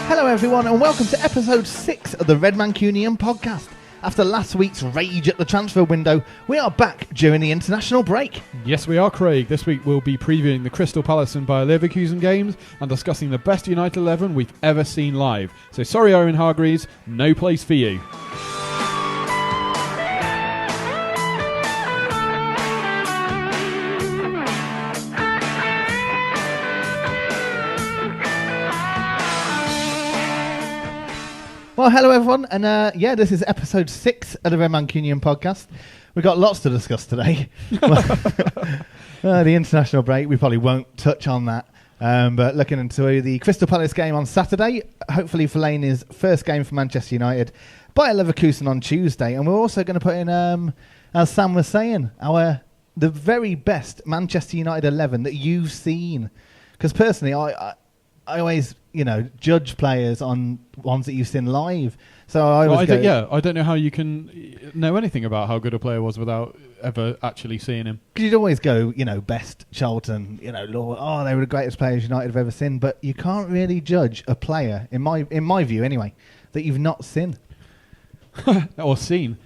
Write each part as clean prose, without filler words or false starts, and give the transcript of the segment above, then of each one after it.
Hello everyone and welcome to episode 6 of the RedMancunian podcast. After last week's rage at the transfer window, we are back during the international break. Yes, we are, Craig. This week we'll be previewing the Crystal Palace and Leverkusen games and discussing the best United 11 we've ever seen live. So sorry, Owen Hargreaves, no place for you. Well, hello everyone, and this is episode 6 of the RedMancunian podcast. We've got lots to discuss today. The international break, we probably won't touch on that. But looking into the Crystal Palace game on Saturday, hopefully Fellaini's first game for Manchester United, Bayer Leverkusen on Tuesday, and we're also going to put in, as Sam was saying, the very best Manchester United 11 that you've seen. Because personally, I always, judge players on ones that you've seen live. So I don't know how you can know anything about how good a player was without ever actually seeing him. Because you'd always go, best Charlton, they were the greatest players United have ever seen. But you can't really judge a player, in my view anyway, that you've not seen. Or seen.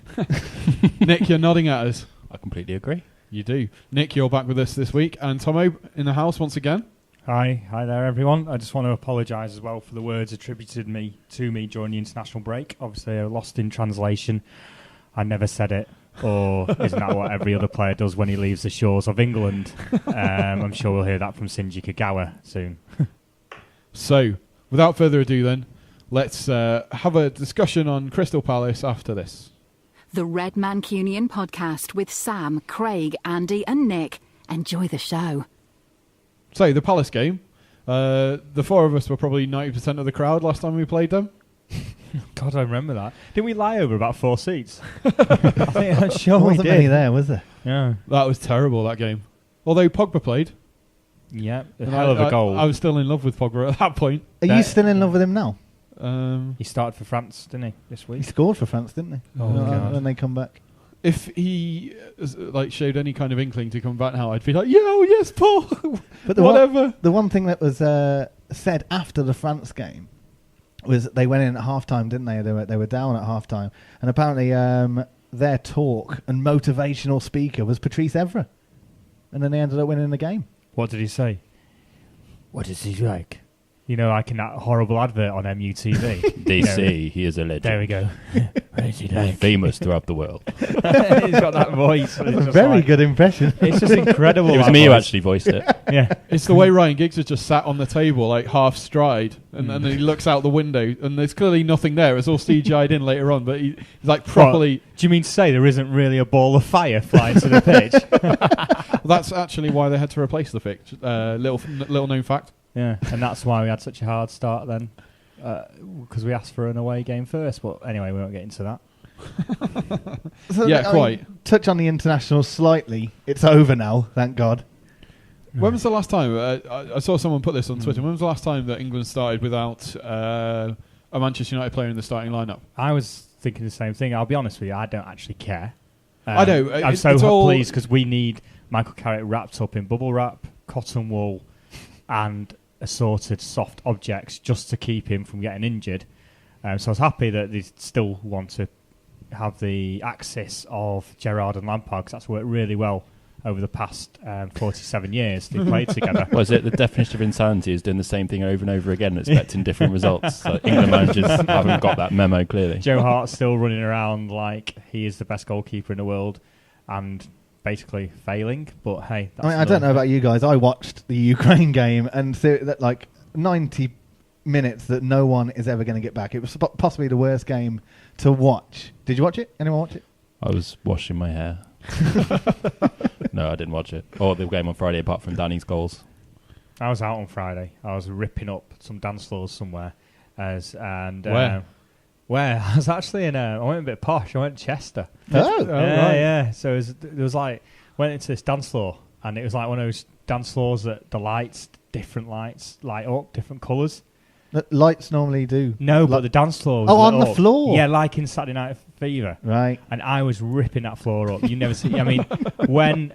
Nick, you're nodding at us. I completely agree. You do. Nick, you're back with us this week. And Tomo in the house once again. Hi there, everyone. I just want to apologise as well for the words attributed to me during the international break. Obviously, I lost in translation. I never said it. Or isn't that what every other player does when he leaves the shores of England? I'm sure we'll hear that from Shinji Kagawa soon. So, without further ado then, let's have a discussion on Crystal Palace after this. The RedMancunian podcast with Sam, Craig, Andy and Nick. Enjoy the show. So, the Palace game. The four of us were probably 90% of the crowd last time we played them. God, I remember that. Didn't we lie over about 4 seats? I'm sure we wasn't did. many there, was there? Yeah. That was terrible, that game. Although Pogba played. Yeah, a hell of a goal. I was still in love with Pogba at that point. Are you still in love with him now? He started for France, didn't he, this week? He scored for France, didn't he? God. When they come back. If he showed any kind of inkling to come back now, I'd be like, yes, Paul. But whatever. The one thing that was said after the France game was they went in at half-time, didn't they? They were down at half-time. And apparently their talk and motivational speaker was Patrice Evra. And then they ended up winning the game. What did he say? What is he like? Like in that horrible advert on MUTV. DC, he is a legend. There we go. What is he like? Famous throughout the world. He's got that voice. Very good impression. It's just incredible. It was me who actually voiced it. Yeah. It's the way Ryan Giggs has just sat on the table, like half stride, and then he looks out the window, and there's clearly nothing there. It's all CGI'd in later on, but he's like properly... What? Do you mean to say there isn't really a ball of fire flying to the pitch? Well, that's actually why they had to replace the pitch. Little known fact. Yeah, and that's why we had such a hard start then, because we asked for an away game first. But anyway, we won't get into that. So quite. Touch on the international slightly. It's over now, thank God. When was the last time? I saw someone put this on Twitter. When was the last time that England started without a Manchester United player in the starting lineup? I was thinking the same thing. I'll be honest with you, I don't actually care. I know. I'm so pleased because we need Michael Carrick wrapped up in bubble wrap, cotton wool, and assorted soft objects just to keep him from getting injured. So I was happy that they still want to have the axis of Gerrard and Lampard, because that's worked really well over the past 47 years they played together. Was it the definition of insanity is doing the same thing over and over again, expecting different results? So England managers haven't got that memo, clearly. Joe Hart's still running around like he is the best goalkeeper in the world and basically failing, but hey, I don't know about you guys. I watched the Ukraine game and that 90 minutes that no one is ever going to get back. It was possibly the worst game to watch. Did you watch it? Anyone watch it? I was washing my hair. No, I didn't watch it. Or the game on Friday, apart from Danny's goals. I was out on Friday. I was ripping up some dance floors somewhere. Where? I was actually I went a bit posh. I went to Chester. Oh, right. Yeah. So went into this dance floor, and it was like one of those dance floors that different lights light up, different colours. Lights normally do. No, but the dance floor was on the up. floor? Yeah, like in Saturday Night Fever. Right. And I was ripping that floor up. You never see... I mean, when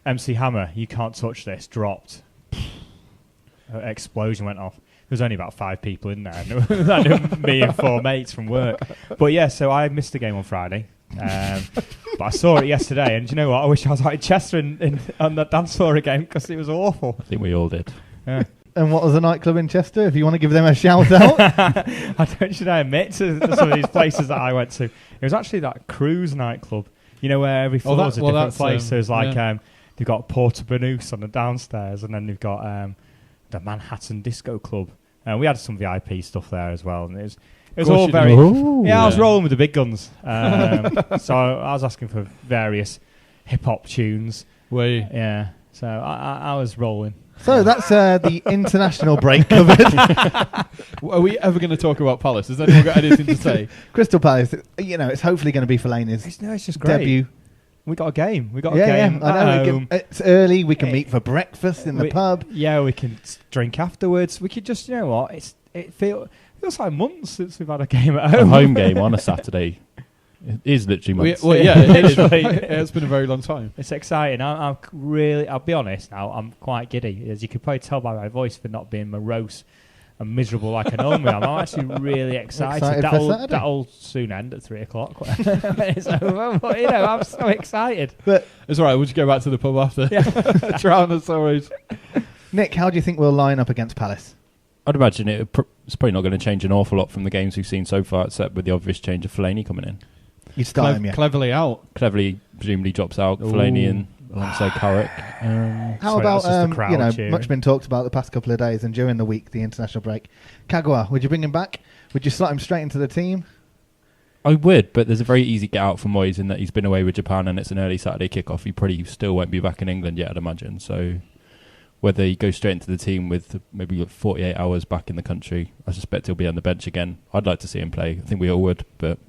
MC Hammer, You Can't Touch This, dropped... explosion went off. There was only about 5 people in there. And me and 4 mates from work. But yeah, so I missed the game on Friday. But I saw it yesterday, and do you know what? I wish I was out in Chester on that dance floor again, because it was awful. I think we all did. Yeah. And what was the nightclub in Chester? If you want to give them a shout out. Should I admit to some of these places that I went to? It was actually that cruise nightclub. You know, where every floor is a different place. There's they've got Porta Banús on the downstairs, and then they've got the Manhattan Disco Club. We had some VIP stuff there as well, and it was all very... I was rolling with the big guns. So I was asking for various hip-hop tunes. Were you? Yeah. So I was rolling. So that's the international break covered. Are we ever going to talk about Palace? Has anyone got anything to say? Crystal Palace, it's hopefully going to be Fellaini's it's just great. debut. We got a game. We got a game. I know. It's early. We can meet for breakfast in the pub. Yeah, we can drink afterwards. We could just, you know what? It feels like months since we've had a game at home. A home game on a Saturday. It is literally months. It's been a very long time. It's exciting. I'm really, I'll be honest now, I'm quite giddy. As you can probably tell by my voice for not being morose and miserable like I normally am. I'm actually really excited. That'll soon end at 3 o'clock when it's over. But, I'm so excited. But it's all right. We'll just go back to the pub after. Yeah. Drown the sorrows. Nick, how do you think we'll line up against Palace? I'd imagine it's probably not going to change an awful lot from the games we've seen so far, except with the obvious change of Fellaini coming in. You start him, yeah. Cleverly out. Cleverly, presumably drops out. Fellaini and alongside Carrick. How about much been talked about the past couple of days and during the week, the international break. Kagawa, would you bring him back? Would you slot him straight into the team? I would, but there's a very easy get out for Moyes in that he's been away with Japan and it's an early Saturday kickoff. He probably still won't be back in England yet, I'd imagine. So whether he goes straight into the team with maybe 48 hours back in the country, I suspect he'll be on the bench again. I'd like to see him play. I think we all would, but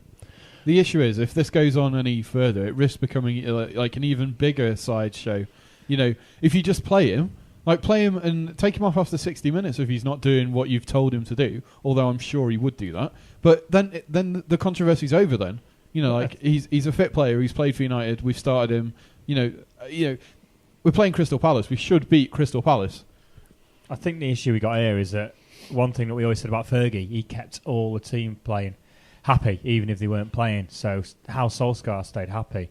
the issue is, if this goes on any further, it risks becoming like an even bigger sideshow. If you just play him and take him off after 60 minutes if he's not doing what you've told him to do, although I'm sure he would do that. But then the controversy's over then. He's a fit player, he's played for United, we've started him. We're playing Crystal Palace, we should beat Crystal Palace. I think the issue we got here is that one thing that we always said about Fergie, he kept all the team playing happy, even if they weren't playing. So how Solskjaer stayed happy,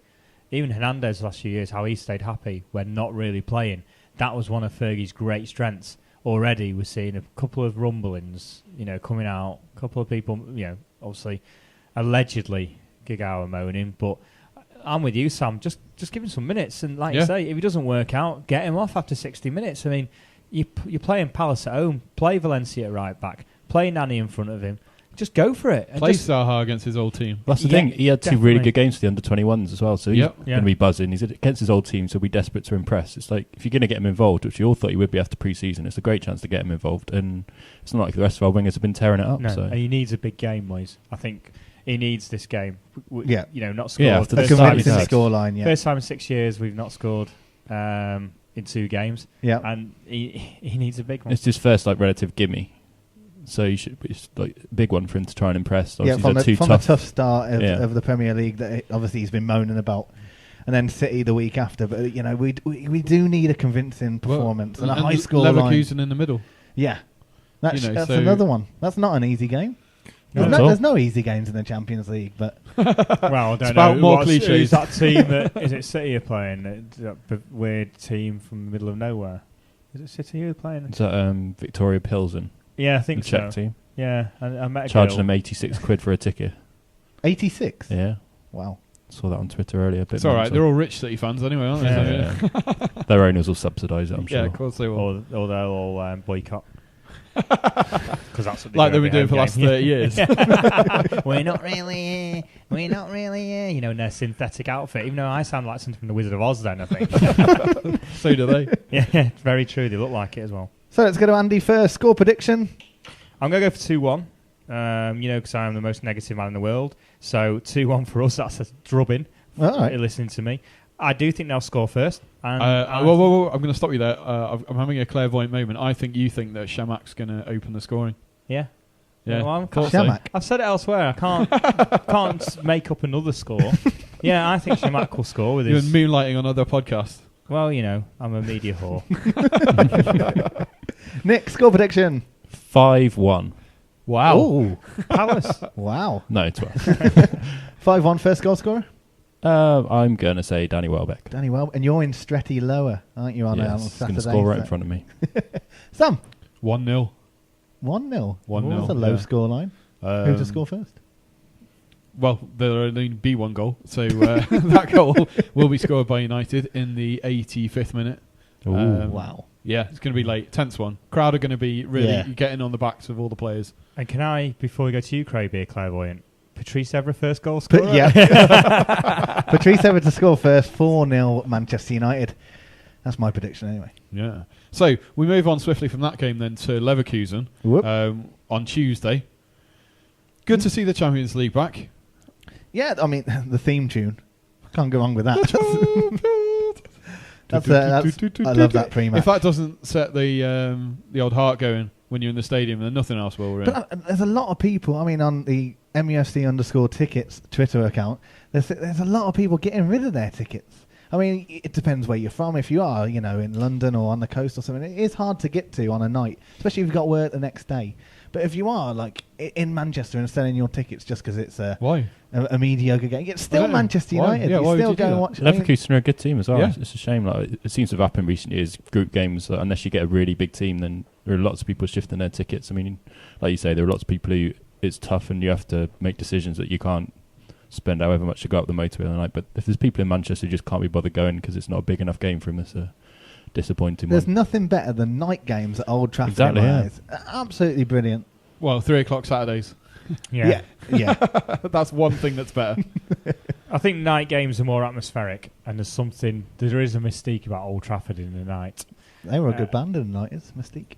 even Hernandez last few years, how he stayed happy when not really playing. That was one of Fergie's great strengths. Already we're seeing a couple of rumblings, coming out. A couple of people, obviously, allegedly Gigawa moaning. But I'm with you, Sam. Just give him some minutes, and you say, if he doesn't work out, get him off after 60 minutes. I mean, you're playing Palace at home. Play Valencia at right back. Play Nani in front of him. Just go for it. Play Zaha against his old team. That's the thing. He had 2 really good games for the under-21s as well, so he's going to be buzzing. He's against his old team, so he'll be desperate to impress. It's like, if you're going to get him involved, which you all thought he would be after pre-season, it's a great chance to get him involved. And it's not like the rest of our wingers have been tearing it up. No, so. And he needs a big game, Moyes. I think he needs this game. Not scored. Yeah, after the scoreline, First time in 6 years we've not scored in 2 games. Yeah. And he needs a big one. It's his first relative gimme. So it's a big one for him to try and impress. Obviously from a tough start of the Premier League that obviously he's been moaning about, and then City the week after. But we do need a convincing performance and a high score line. Leverkusen in the middle. Yeah, that's another one. That's not an easy game. There's no easy games in the Champions League, but well, I don't know. More cliches. Is that team is it City are playing? That weird team from the middle of nowhere. Is it City who are playing? Is that Victoria Pilsen? Yeah, I think the so. Czech team. Yeah, I met a charging girl. them 86 quid for a ticket. 86? Yeah. Wow. Saw that on Twitter earlier. It's all right. They're all rich City fans anyway, aren't they? Yeah. Their owners will subsidise it, I'm sure. Yeah, of course they will. Or they'll all boycott. Because that's what they've been doing for the last 30 years. We're not really in their synthetic outfit, even though I sound like something from the Wizard of Oz then, I think. So do they. Yeah, it's very true. They look like it as well. So let's go to Andy first. Score prediction. I'm going to go for 2-1. Because I am the most negative man in the world. So 2-1 for us. That's a drubbing. All right. Listening to me. I do think they'll score first. And whoa. I'm going to stop you there. I'm having a clairvoyant moment. I think you think that Shamak's going to open the scoring. Yeah. Yeah. Well, Shamak. I've said it elsewhere. I can't make up another score. Yeah, I think Shamak will score with his... You're moonlighting on other podcasts. Well, I'm a media whore. Nick, score prediction. 5-1. Wow. Ooh. Palace. Wow. No, 12. 5-1 first goal scorer? I'm going to say Danny Welbeck. Danny Welbeck. And you're in Stretty Lower, aren't you, on Yes, he's Saturday? going to score right in front of me. Sam? 1-0. 1-0. 1-0. That's a low score line. Who to score first? Well, there'll only be one goal, so that goal will be scored by United in the 85th minute. Wow. Yeah, it's going to be late. Tense one. Crowd are going to be really getting on the backs of all the players. And can I, before we go to you, Craig, be a clairvoyant? Patrice Evra first goal scorer? Patrice Evra to score first. 4-0 Manchester United. That's my prediction anyway. Yeah. So we move on swiftly from that game then to Leverkusen on Tuesday. Good to see the Champions League back. Yeah, I mean, the theme tune. Can't go wrong with that. I love that pre-match. If that doesn't set the old heart going when you're in the stadium, then nothing else will. Really. But there's a lot of people, I mean, on the MUFC_tickets Twitter account, there's a lot of people getting rid of their tickets. I mean, it depends where you're from. If you are, in London or on the coast or something, it is hard to get to on a night, especially if you've got work the next day. But if you are, like, in Manchester and selling your tickets just because it's a mediocre game, it's still Manchester United. Yeah, you still go and watch it. Leverkusen are a good team as well. Yeah. It's a shame. Like, it seems to have happened in recent years, group games, unless you get a really big team, then there are lots of people shifting their tickets. I mean, like you say, there are lots of people who it's tough and you have to make decisions that you can't spend however much to go up the motorway on the night. But if there's people in Manchester who just can't be bothered going because it's not a big enough game for them, it's a disappointing There's one. nothing better than night games at Old Trafford. Exactly, yeah. Absolutely brilliant. Well, 3:00 Saturdays. Yeah. That's one thing that's better. I think night games are more atmospheric, and there is a mystique about Old Trafford in the night. They were a good band in the night, it's Mystique.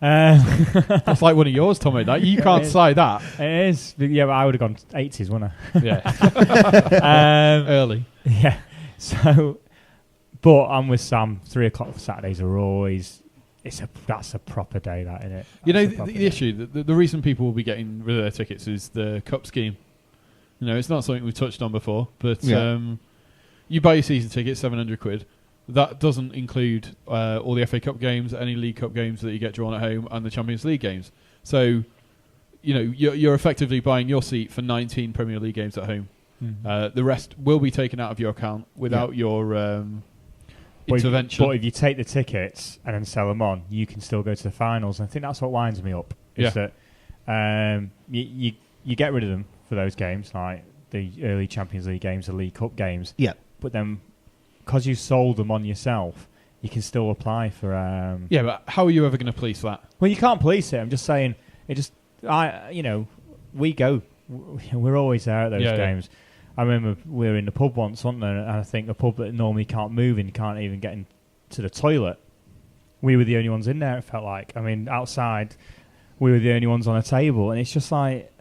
That's like one of yours, Tommy. You can't say that. It is. Yeah, but I would have gone 80s, wouldn't I? Yeah. Early. Yeah. So, but I'm with Sam. 3:00 Saturdays are always... That's a proper day, that, isn't it? The issue, the reason people will be getting rid of their tickets is the cup scheme. It's not something we've touched on before, but you buy your season ticket, £700. That doesn't include all the FA Cup games, any League Cup games that you get drawn at home, and the Champions League games. So, you're effectively buying your seat for 19 Premier League games at home. The rest will be taken out of your account without your intervention. But if you take the tickets and then sell them on, you can still go to the finals. And I think that's what winds me up. Is that you get rid of them for those games, like the early Champions League games, the League Cup games. Yeah. But then, because you sold them on yourself, you can still apply for... Yeah, but how are you ever going to police that? Well, you can't police it. I'm just saying, we go. We're always there at those games. Yeah. I remember we were in the pub once, wasn't there? And I think a pub that normally can't move and can't even get into the toilet. We were the only ones in there, it felt like. I mean, outside, we were the only ones on a table. And it's just like,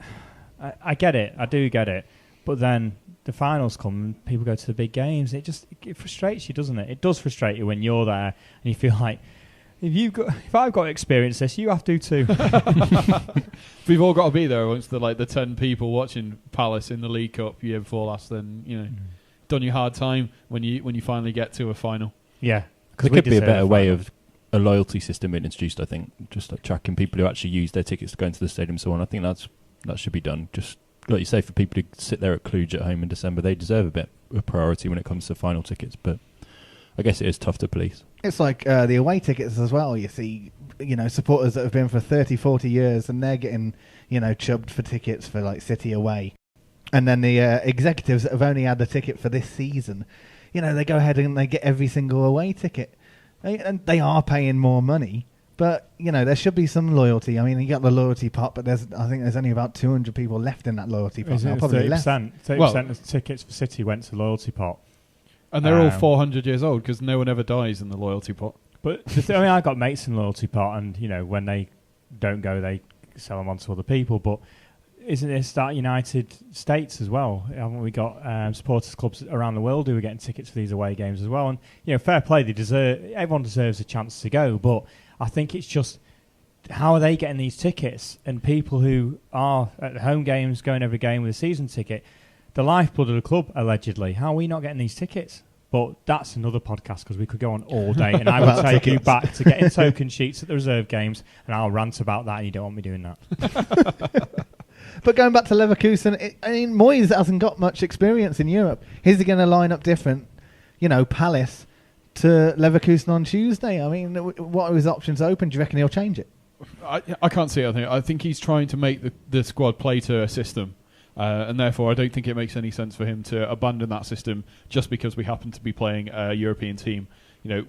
I get it. I do get it. But then the finals come and people go to the big games. It frustrates you, doesn't it? It does frustrate you when you're there and you feel like, if I've got to experience this, you have to too. We've all got to be there amongst the 10 people watching Palace in the League Cup year before last. Then done your hard time when you finally get to a final. Yeah, there could be a better way of a loyalty system being introduced. I think just like tracking people who actually use their tickets to go into the stadium and so on. I think that should be done. Just like you say, for people who sit there at Cluj at home in December, they deserve a bit of priority when it comes to final tickets. But I guess it is tough to police. It's like the away tickets as well. You see, supporters that have been for 30, 40 years and they're getting, chubbed for tickets for like City away. And then the executives that have only had the ticket for this season, they go ahead and they get every single away ticket. And they are paying more money. But, there should be some loyalty. I mean, you got the loyalty pot, but I think there's only about 200 people left in that loyalty pot. Now, probably 30% of tickets for City went to loyalty pot. And they're all 400 years old because no one ever dies in the loyalty pot. But I got mates in loyalty pot, and when they don't go, they sell them on to other people. But isn't this that United States as well? Haven't we got supporters clubs around the world who are getting tickets for these away games as well? And fair play, everyone deserves a chance to go. But I think it's just, how are they getting these tickets? And people who are at the home games going every game with a season ticket, the lifeblood of the club, allegedly. How are we not getting these tickets? But that's another podcast because we could go on all day, and I will take you back to getting token sheets at the reserve games, and I'll rant about that, and you don't want me doing that. But going back to Leverkusen, Moyes hasn't got much experience in Europe. Is he going to line up different, Palace to Leverkusen on Tuesday? I mean, what are his options open? Do you reckon he'll change it? I can't see it. I think he's trying to make the squad play to a system. And therefore, I don't think it makes any sense for him to abandon that system just because we happen to be playing a European team.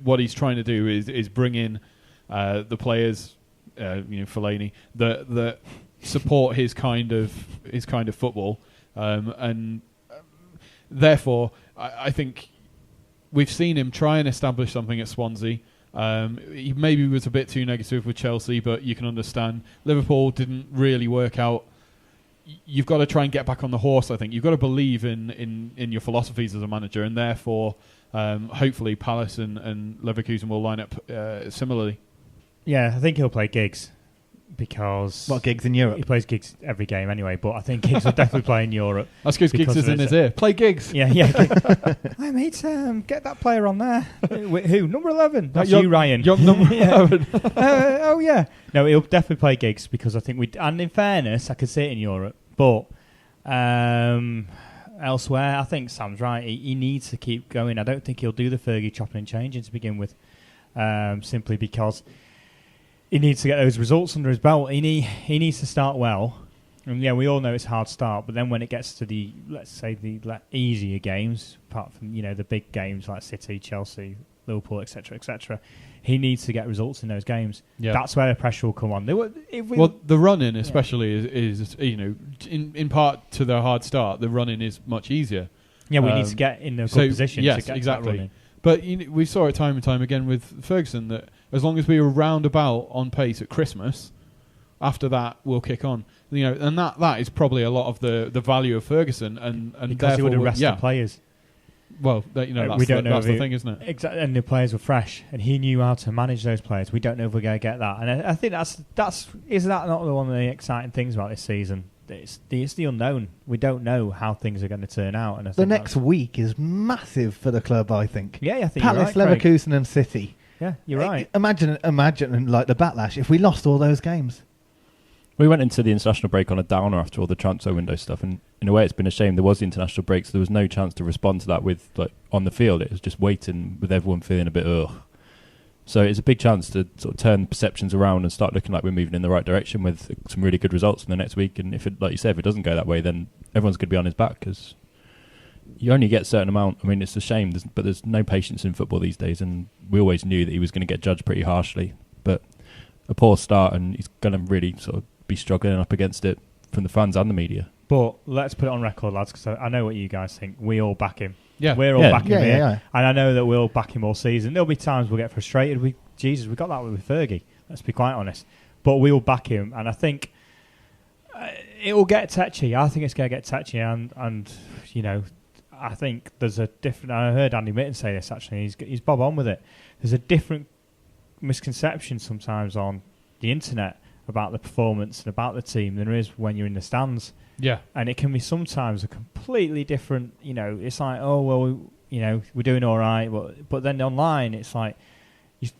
What he's trying to do is bring in the players, Fellaini, that support his kind of football, and therefore, I think we've seen him try and establish something at Swansea. He maybe was a bit too negative with Chelsea, but you can understand. Liverpool didn't really work out. You've got to try and get back on the horse, I think. You've got to believe in your philosophies as a manager, and therefore, hopefully, Palace and Leverkusen will line up similarly. Yeah, I think he'll play Giggs because... What, Giggs in Europe? He plays Giggs every game anyway, but I think Giggs will definitely play in Europe. That's because Giggs is in his ear. Play Giggs! Yeah. Hey, mate, get that player on there. Who? Number 11. That's you, Ryan. You're number 11. Oh, yeah. No, he'll definitely play Giggs because I think and in fairness, I could see it in Europe, but elsewhere, I think Sam's right. He needs to keep going. I don't think he'll do the Fergie chopping and changing to begin with, simply because he needs to get those results under his belt. He needs to start well. And yeah, we all know it's a hard start, but then when it gets to the easier games, apart from the big games like City, Chelsea, Liverpool, etc., he needs to get results in those games. Yeah. That's where the pressure will come on. The run-in especially is in part to the hard start, the run-in is much easier. Yeah, we need to get in the good position to get exactly. that run-in. But we saw it time and time again with Ferguson that as long as we were roundabout on pace at Christmas, after that we'll kick on. And that is probably a lot of the value of Ferguson, and because he would arrest the players. Well, that's the thing, isn't it? Exactly, and the players were fresh, and he knew how to manage those players. We don't know if we're going to get that, and I think is that not one of the exciting things about this season? It's the unknown. We don't know how things are going to turn out. And the next week is massive for the club, I think. Yeah, I think Palace, you're right, Leverkusen, and City. Yeah, you're right. Imagine like the backlash if we lost all those games. We went into the international break on a downer after all the transfer window stuff, and in a way it's been a shame there was the international break, so there was no chance to respond to that with on the field. It was just waiting with everyone feeling a bit ugh. So it's a big chance to sort of turn perceptions around and start looking like we're moving in the right direction with some really good results in the next week. And if it, like you said, if it doesn't go that way, then everyone's going to be on his back because you only get a certain amount. I mean, it's a shame, but there's no patience in football these days, and we always knew that he was going to get judged pretty harshly. But a poor start, and he's going to really sort of be struggling up against it from the fans and the media. But let's put it on record, lads, because I know what you guys think. We all back him. Yeah, we're all backing him here, and I know that we'll back him all season. There'll be times we'll get frustrated. We got that with Fergie. Let's be quite honest. But we will back him, and I think it will get touchy. I think it's going to get touchy, and I think there's a different. I heard Andy Mitten say this actually. He's bob on with it. There's a different misconception sometimes on the internet about the performance and about the team than there is when you're in the stands. Yeah. And it can be sometimes a completely different, it's like, oh, well, we're doing all right. But then online, it's like,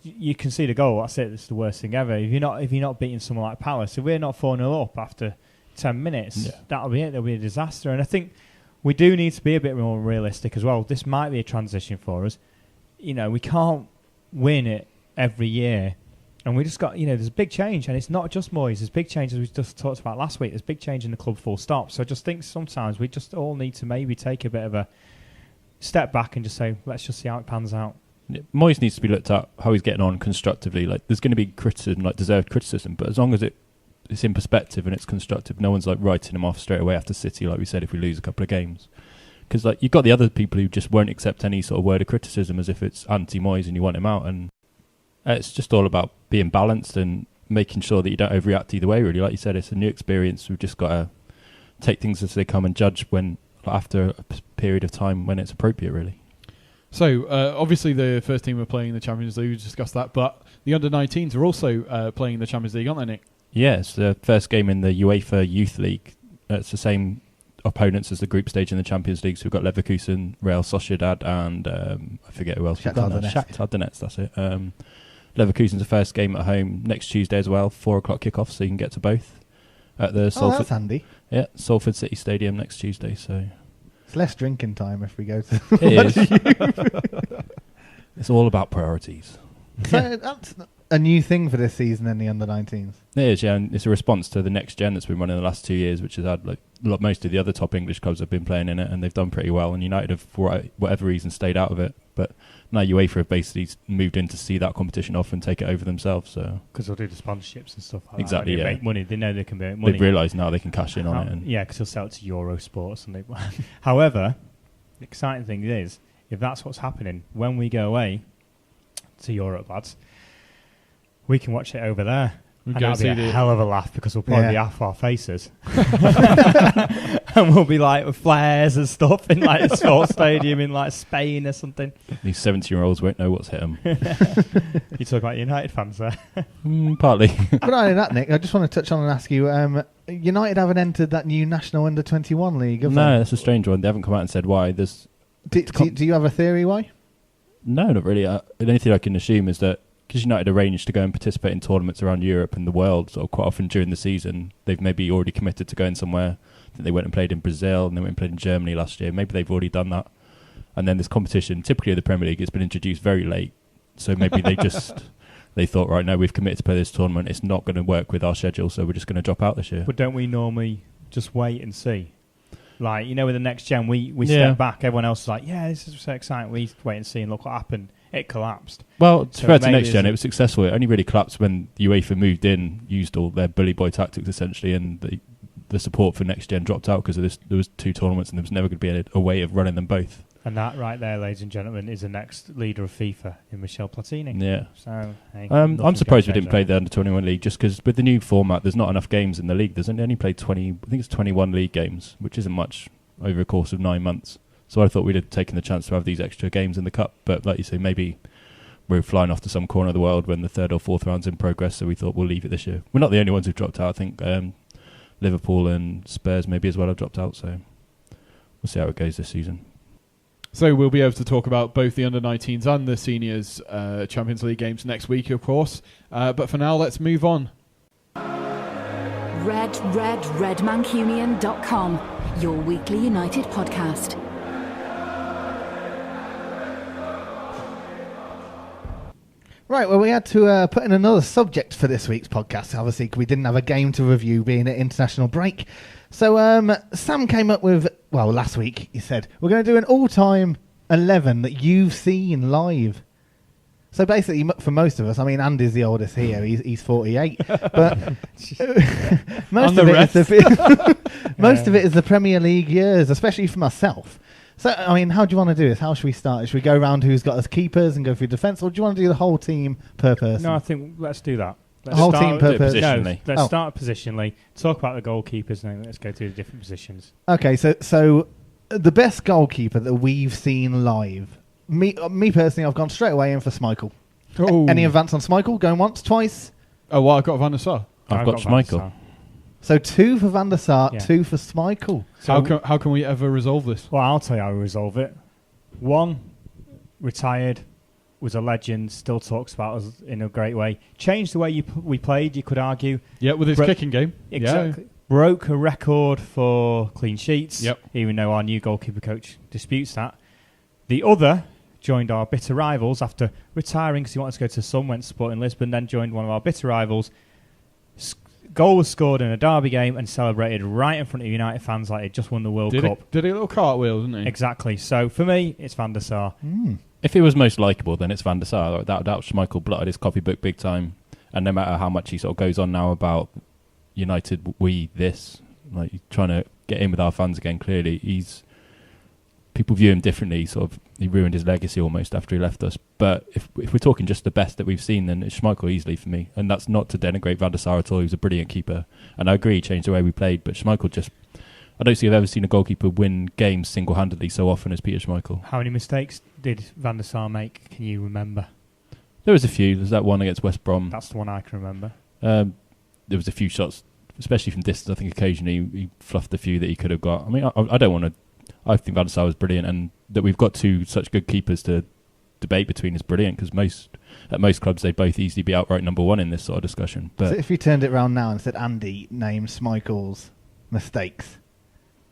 you can see the goal. That's it. It's the worst thing ever. If you're not beating someone like Palace, if we're not 4-0 up after 10 minutes, that'll be it. There'll be a disaster. And I think we do need to be a bit more realistic as well. This might be a transition for us. We can't win it every year. And we just got, there's a big change, and it's not just Moyes. There's big change, as we just talked about last week. There's big change in the club, full stop. So I just think sometimes we just all need to maybe take a bit of a step back and just say, let's just see how it pans out. Moyes needs to be looked at how he's getting on constructively. Like, there's going to be criticism, like deserved criticism, but as long as it's in perspective and it's constructive, no one's like writing him off straight away after City, like we said, if we lose a couple of games. Because you've got the other people who just won't accept any sort of word of criticism as if it's anti-Moyes and you want him out, and it's just all about being balanced and making sure that you don't overreact either way, really. Like you said, it's a new experience. We've just got to take things as they come and judge after a period of time when it's appropriate, really. So, obviously the first team are playing the Champions League, we discussed that, but the under-19s are also playing the Champions League, aren't they, Nick? Yeah, it's the first game in the UEFA Youth League. It's the same opponents as the group stage in the Champions League. So we've got Leverkusen, Real Sociedad, and I forget who else. Shakhtar Donetsk. Shakhtar Donetsk, that's it. Leverkusen's the first game at home next Tuesday as well, 4 o'clock kickoff, so you can get to both at the that's handy. Yeah, Salford City Stadium next Tuesday. So it's less drinking time if we go to. It is. It's all about priorities. So that's a new thing for this season in the under-19s. It is, yeah, and it's a response to the next gen that's been running the last 2 years, which has had most of the other top English clubs have been playing in it, and they've done pretty well. And United have, for whatever reason, stayed out of it. But now UEFA have basically moved in to see that competition off and take it over themselves. So because they'll do the sponsorships and stuff like exactly, that. yeah. Make money. They know they can make money. They've realised now they can cash in on it. And yeah, because they'll sell it to Eurosports. And however, the exciting thing is, if that's what's happening, when we go away to Europe, lads, we can watch it over there. And that'll be a hell of a laugh because we'll probably be half our faces. And we'll be like with flares and stuff in like a sports stadium in like Spain or something. These 70-year-olds won't know what's hit them. You talk about United fans there. Partly. But not only that, Nick, I just want to touch on and ask you, United haven't entered that new National Under-21 league, have they? No, that's a strange one. They haven't come out and said why. Do you have a theory why? No, not really. The only thing I can assume is that because United arranged to go and participate in tournaments around Europe and the world, sort of quite often during the season, they've maybe already committed to going somewhere. I think they went and played in Brazil and they went and played in Germany last year. Maybe they've already done that. And then this competition, typically in the Premier League, it's been introduced very late. So maybe they thought, right, now we've committed to play this tournament. It's not going to work with our schedule, so we're just going to drop out this year. But don't we normally just wait and see? Like, with the next gen, we step back. Everyone else is like, yeah, this is so exciting. We wait and see and look what happened. It collapsed. Well, compared to next gen, it was successful. It only really collapsed when UEFA moved in, used all their bully boy tactics essentially, and the support for next gen dropped out because of this. There was 2 tournaments, and there was never going to be a way of running them both. And that right there, ladies and gentlemen, is the next leader of FIFA in Michel Platini. Yeah. So hey, I'm surprised we didn't play the Under-21 league just because with the new format, there's not enough games in the league. There's only played 20. I think it's 21 league games, which isn't much over a course of 9 months. So I thought we'd have taken the chance to have these extra games in the cup, but like you say, maybe we're flying off to some corner of the world when the 3rd or 4th round's in progress, so we thought we'll leave it this year. We're not the only ones who've dropped out. I think Liverpool and Spurs maybe as well have dropped out, so we'll see how it goes this season. So we'll be able to talk about both the under-19s and the seniors Champions League games next week, of course. But for now, let's move on. RedMancunian.com, your weekly United podcast. Right, well, we had to put in another subject for this week's podcast, obviously, because we didn't have a game to review being an international break. So Sam came up with, well, last week, he said, we're going to do an all-time 11 that you've seen live. So basically, for most of us, I mean, Andy's the oldest here, he's 48, but most of it is the Premier League years, especially for myself. So, I mean, how do you want to do this? How should we start? Should we go around who's got us keepers and go through defence, or do you want to do the whole team per person? No, I think let's do that. The whole team per person? Positionally. No, let's start positionally, talk about the goalkeepers, and then let's go through the different positions. Okay, so the best goalkeeper that we've seen live, me personally, I've gone straight away in for Schmeichel. Oh. Any advance on Schmeichel? Going once, twice? Oh, well, I've got Van der Sar. I've got Schmeichel. So 2 for Van der Sar, Yeah. 2 for Schmeichel. So how can we ever resolve this? Well, I'll tell you how we resolve it. 1, retired, was a legend, still talks about us in a great way. Changed the way we played, you could argue. Yeah, with his kicking game. Exactly. Yeah. Broke a record for clean sheets, Yep. even though our new goalkeeper coach disputes that. The other joined our bitter rivals after retiring because he wanted to go to Sun, went to Sporting Lisbon, then joined one of our bitter rivals. Goal was scored in a derby game and celebrated right in front of United fans like he'd just won the World Cup. Did a little cartwheel, didn't he? Exactly. So for me, it's Van der Sar. If it was most likeable, then it's Van der Sar. That Schmeichel blotted his copybook big time, and no matter how much he sort of goes on now about United, we this, like trying to get in with our fans again. Clearly, people view him differently. Sort of, he ruined his legacy almost after he left us. But if we're talking just the best that we've seen, then it's Schmeichel easily for me. And that's not to denigrate Van der Sar at all. He was a brilliant keeper, and I agree he changed the way we played. But Schmeichel I don't think I've ever seen a goalkeeper win games single-handedly so often as Peter Schmeichel. How many mistakes did Van der Sar make? Can you remember? There was a few. There's that one against West Brom. That's the one I can remember. There was a few shots especially from distance. I think occasionally he fluffed a few that he could have got. I mean, I don't want to. I think Van der Sar was brilliant, and that we've got two such good keepers to debate between is brilliant, because at most clubs they both easily be outright number one in this sort of discussion. But so if you turned it around now and said, Andy, name Schmeichel's mistakes,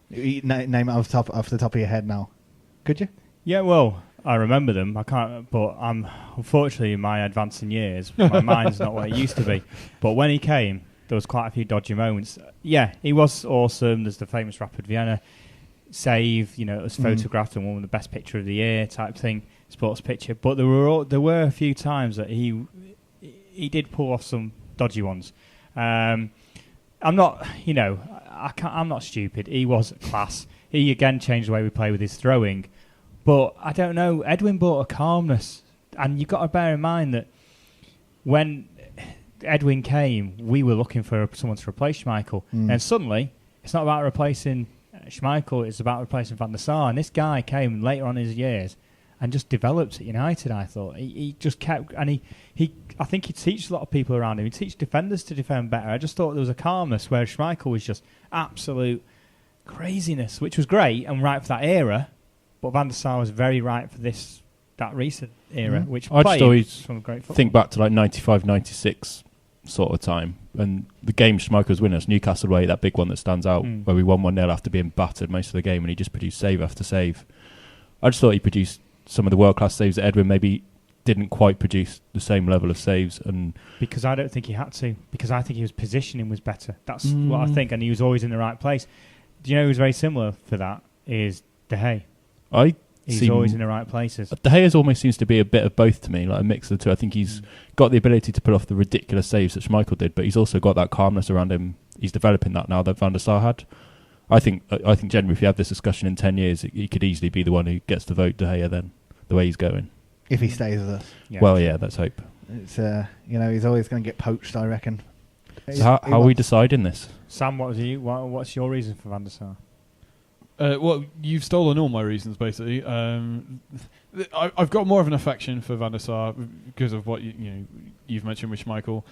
name it off the top of your head now, could you? Yeah, well, I remember them. I can't, but I'm unfortunately in my advancing years, my mind's not what it used to be. But when he came, there was quite a few dodgy moments. Yeah, he was awesome. There's the famous Rapid Vienna save. It was photographed and won the best picture of the year type thing, sports picture. But there were a few times that he did pull off some dodgy ones. I'm not, I'm not stupid. He was class. He again changed the way we play with his throwing. But I don't know, Edwin brought a calmness. And you've got to bear in mind that when Edwin came, we were looking for someone to replace Schmeichel. And suddenly, it's not about replacing Schmeichel, it's about replacing Van der Sar. And this guy came later on in his years and just developed at United, I thought. He just kept... And I think he teaches a lot of people around him. He teaches defenders to defend better. I just thought there was a calmness, where Schmeichel was just absolute craziness, which was great and right for that era. But Van der Sar was very right for that recent era, which I just always some great football. Think back to like 95, 96 sort of time, and the game Schmeichel was winning us, Newcastle away, that big one that stands out, where we won 1-0 after being battered most of the game, and he just produced save after save. I just thought he produced some of the world-class saves that Edwin maybe didn't quite produce the same level of saves. And because I don't think he had to, because I think his positioning was better. That's what I think, and he was always in the right place. Do you know who's very similar for that is De Gea. He's always in the right places. De Gea almost seems to be a bit of both to me, like a mix of the two. I think he's got the ability to pull off the ridiculous saves that Schmeichel did, but he's also got that calmness around him. He's developing that now that Van der Sar had. I think generally, if you have this discussion in 10 years, he could easily be the one who gets to vote De Gea then, the way he's going. If he stays with us. Yeah, well, yeah, let's hope. It's he's always going to get poached, I reckon. So how are we deciding this? Sam, what's your reason for Van der Sar? Well, you've stolen all my reasons, basically. I've got more of an affection for Van der Sar because of what you've mentioned with Schmeichel.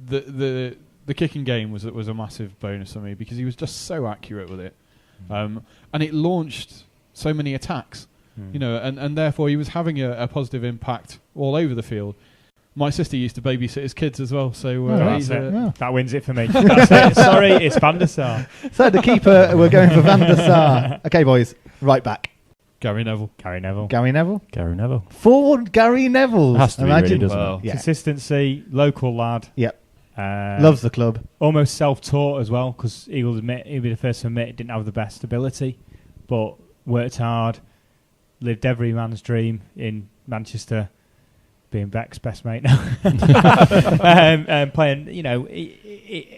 The kicking game was a massive bonus for me because he was just so accurate with it, and it launched so many attacks. And therefore he was having a positive impact all over the field. My sister used to babysit his kids as well, so that wins it for me. That's it. Sorry, it's Van der Sar. So the keeper, we're going for Van der Sar. Okay, boys, right back. Gary Neville. Forward Gary Neville. Has to be really, doesn't it? Yeah. Consistency, local lad. Yep. Loves the club. Almost self-taught as well, because he'll be the first to admit he didn't have the best ability, but worked hard, lived every man's dream in Manchester. Being Beck's best mate now, playing, he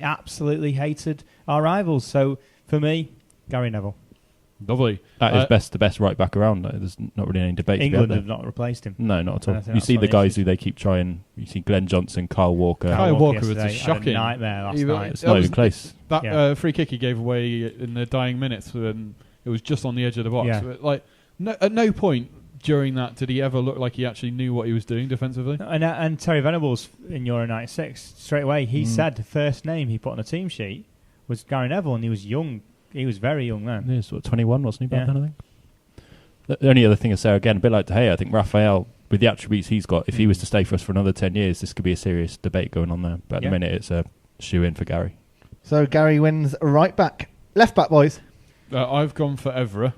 absolutely hated our rivals. So for me, Gary Neville. Lovely. That is the best right back around. There's not really any debate. England have not replaced him. No, not at all. You see the guys who they keep trying. You see Glenn Johnson, Kyle Walker. Kyle Walker was a shocking nightmare last night. It's not even close. That free kick he gave away in the dying minutes when it was just on the edge of the box. Yeah. At no point during that did he ever look like he actually knew what he was doing defensively. And Terry Venables in Euro 96, straight away, he said the first name he put on a team sheet was Gary Neville, and he was young. He was very young then. He was 21, wasn't he, back then, I think? The only other thing to say, again, a bit like De Gea, I think Raphael, with the attributes he's got, if he was to stay for us for another 10 years, this could be a serious debate going on there. But at the minute, it's a shoe-in for Gary. So Gary wins right back. Left back, boys. I've gone for Evra.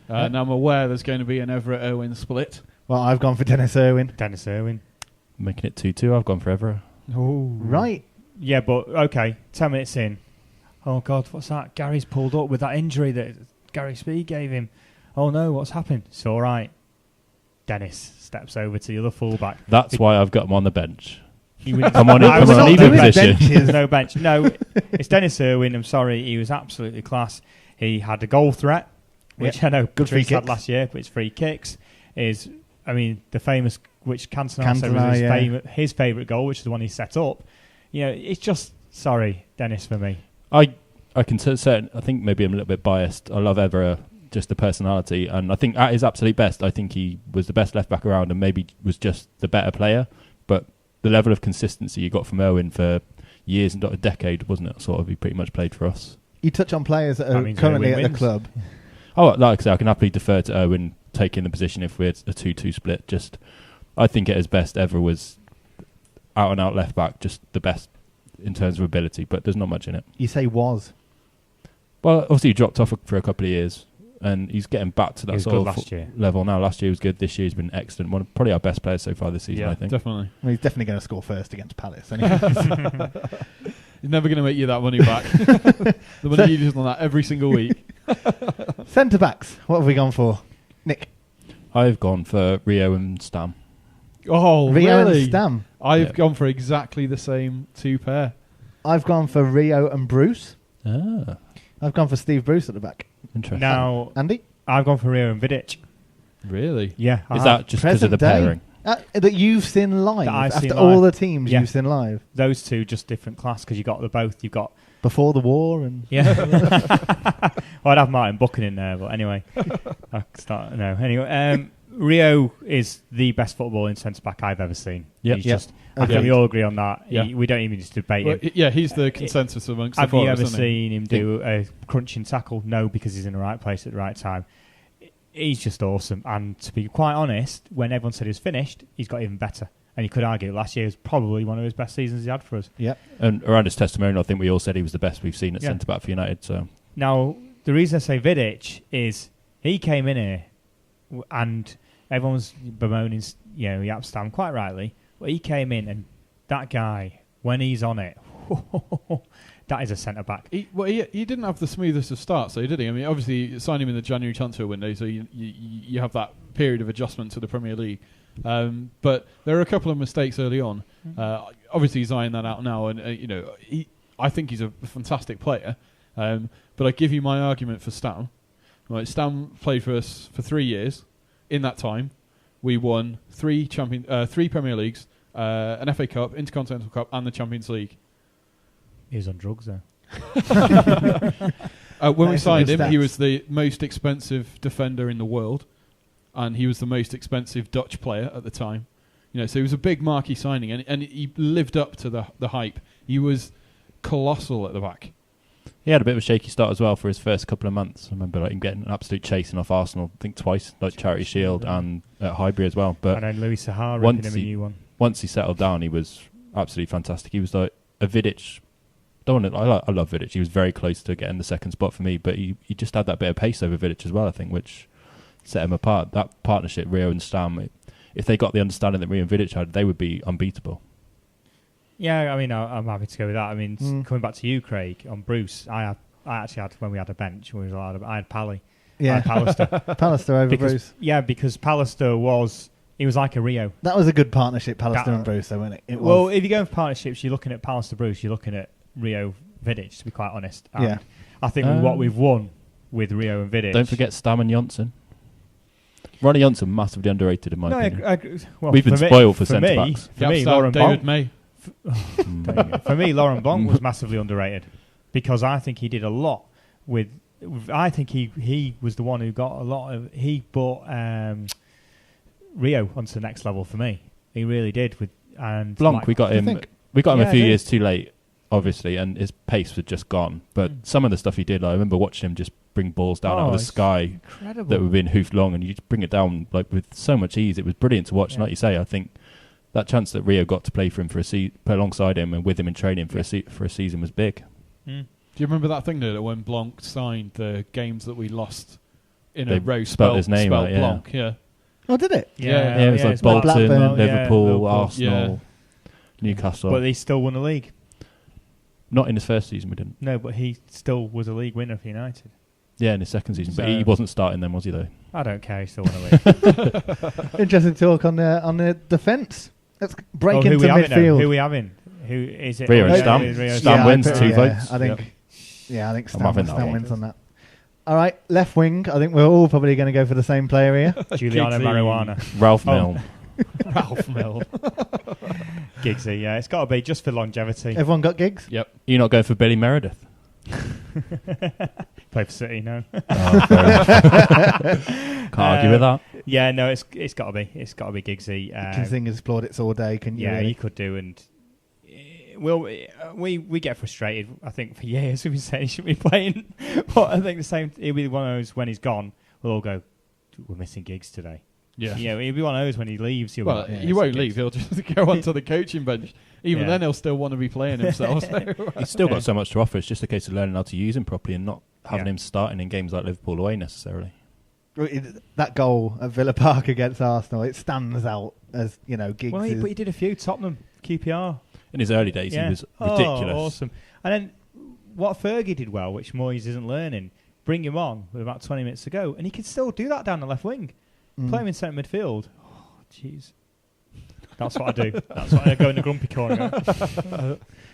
Now I'm aware there's going to be an Evra-Irwin split. Well, I've gone for Dennis Irwin. Making it 2-2, I've gone for Evra. Oh, right. Yeah, but, okay, 10 minutes in. Oh, God, what's that? Gary's pulled up with that injury that Gary Speed gave him. Oh, no, what's happened? It's all right. Dennis steps over to the other fullback. That's why I've got him on the bench. Come on, even position. No bench. No, it's Dennis Irwin. I'm sorry, he was absolutely class. He had a goal threat, which I know good free had last year, but his free kicks is, the famous, which Cantona said was his favourite goal, which is the one he set up. It's just, sorry, Dennis, for me. I can certain. I think maybe I'm a little bit biased. I love Evra, just the personality, and I think at his absolute best, I think he was the best left back around, and maybe was just the better player. But the level of consistency you got from Owen for years, not a decade, wasn't it? Sort of, he pretty much played for us. You touch on players that are currently at the club. Oh, like I say, I can happily defer to Owen taking the position if we had a 2-2 split. Just, I think at his best ever was out and out left back, just the best in terms of ability, but there's not much in it. You say was. Well, obviously he dropped off for a couple of years, and he's getting back to that sort of level now. Last year was good. This year he's been excellent. One of probably our best players so far this season, I think. Definitely. Well, he's definitely going to score first against Palace. Anyway. He's never going to make you that money back. The money you use on that every single week. Centre backs. What have we gone for, Nick? I've gone for Rio and Stam. Oh, Rio really? and Stam. I've gone for exactly the same two pair. I've gone for Rio and Bruce. Ah, I've gone for Steve Bruce at the back. interesting. Now, Andy? I've gone for Rio and Vidic. Really? Yeah. Is that just because of the Present day? pairing? That you've seen live That I've after seen all live. the teams Yeah. you've seen live Those two, just different class, because you got the both. You've got... before the war and Yeah. Well, I'd have Martin Buchan in there, but anyway. Anyway, Rio is the best footballing centre-back I've ever seen. Yep. He's Yep. just... I think we all agree on that. Yeah. We don't even just debate Well, him. yeah, he's the consensus amongst the Have you four of ever us, isn't he? seen him do a crunching tackle? No, because he's in the right place at the right time. He's just awesome. And to be quite honest, when everyone said he was finished, he's got even better. And you could argue last year was probably one of his best seasons he had for us. And around his testimonial, I think we all said he was the best we've seen at centre-back for United. So Now, the reason I say Vidic is he came in here and everyone's bemoaning, Jaap Stam quite rightly, but he came in and that guy, when he's on it, that is a centre-back. He didn't have the smoothest of starts, though, did he? I mean, obviously, you signed him in the January transfer window, so you have that period of adjustment to the Premier League. But there are a couple of mistakes early on. Obviously, he's ironing that out now, and I think he's a fantastic player. But I give you my argument for Stam. Right, Stam played for us for 3 years. In that time, we won three Premier Leagues, an FA Cup, Intercontinental Cup, and the Champions League. He was on drugs, though. When we signed him, stats. he was the most expensive defender in the world, and he was the most expensive Dutch player at the time. So he was a big marquee signing, and he lived up to the hype. He was colossal at the back. he had a bit of a shaky start as well for his first couple of months. I remember him getting an absolute chasing off Arsenal, I think twice, like Charity Shield and at Highbury as well. But and then Louis Sahar once ripping him a new one. Once he settled down, he was absolutely fantastic. He was like a Vidic. I love Vidic. He was very close to getting the second spot for me, but he just had that bit of pace over Vidic as well, I think, which set him apart. That partnership, Rio and Stam, if they got the understanding that Rio and Vidic had, they would be unbeatable. Yeah, I mean, I'm happy to go with that. I mean, coming back to you, Craig, on Bruce, I actually had, when we had a bench, I had Pally. Yeah. I had Pallister. Pallister over Bruce. Yeah, because Pallister he was like a Rio. That was a good partnership, Pallister and Bruce, though, wasn't it? Well, if you go for partnerships, you're looking at Pallister Bruce, you're looking at Rio Vidic, to be quite honest. And yeah. I think what we've won with Rio and Vidic. Don't forget Stam and Janssen. Ronnie Janssen, massively underrated in my opinion. We've been spoiled for centre-backs. For me, Lauren David Bonk. May. For me, Lauren Bonk was massively underrated because I think he did a lot with. I think he was the one who got a lot of. He brought Rio onto the next level for me. He really did. And Blanc, we got him. We got him a few years too late, obviously, and his pace was just gone. But some of the stuff he did, I remember watching him just bring balls down out of the sky incredible. that were being hoofed long, and you just bring it down like with so much ease. It was brilliant to watch. And like you say, I think that chance that Rio got to play for him play alongside him and with him in training for a season was big. Do you remember that thing that when Blanc signed the games that we lost in a row? Spelled his name out, yeah. Blanc, yeah. Oh, did it? Yeah, it was like Bolton, Blackburn, Liverpool, Arsenal, Newcastle. But he still won the league. Not in his first season, we didn't. No, but he still was a league winner for United. Yeah, in his second season, but So- he wasn't starting then, was he? Though. I don't care. He still won the league. Interesting talk on the defence. Let's break who into we having now? midfield. Who we having? Who is it? Rio and Yeah, Stam. it is Rio and Stam Stam. wins I 2 votes. I think. Yeah, I think I'm having that Stam one. wins on that. All right, left wing. I think we're all probably going to go for the same player here. Giuliano Giggsy. Marijuana. Ralph Milne. Ralph Milne. Giggsy, yeah. It's got to be just for longevity. Everyone got gigs? Yep. You're not going for Billy Meredith? Play for City, no. Oh, fair enough. Can't argue with that. Yeah, no, it's got to be Giggsy. You can sing his plaudits all day, can you? Yeah, really? you could do, and we get frustrated. I think for years we've been saying he should be playing, but I think the same. He'll be one of those when he's gone. We'll all go, we're missing Giggs today. Yeah, he'll be one of those when he leaves. He won't leave. He'll just go onto the coaching bench. Even then, he'll still want to be playing himself. He's still got so much to offer. It's just a case of learning how to use him properly and not having him starting in games like Liverpool away necessarily. That goal at Villa Park against Arsenal, it stands out as, Giggs. Well, but he did a few Tottenham QPR. In his early days, he was ridiculous. Awesome. And then what Fergie did well, which Moyes isn't learning, bring him on with about 20 minutes to go, and he can still do that down the left wing. Play him in centre midfield. Oh, jeez. That's what I do. That's why I go in the grumpy corner.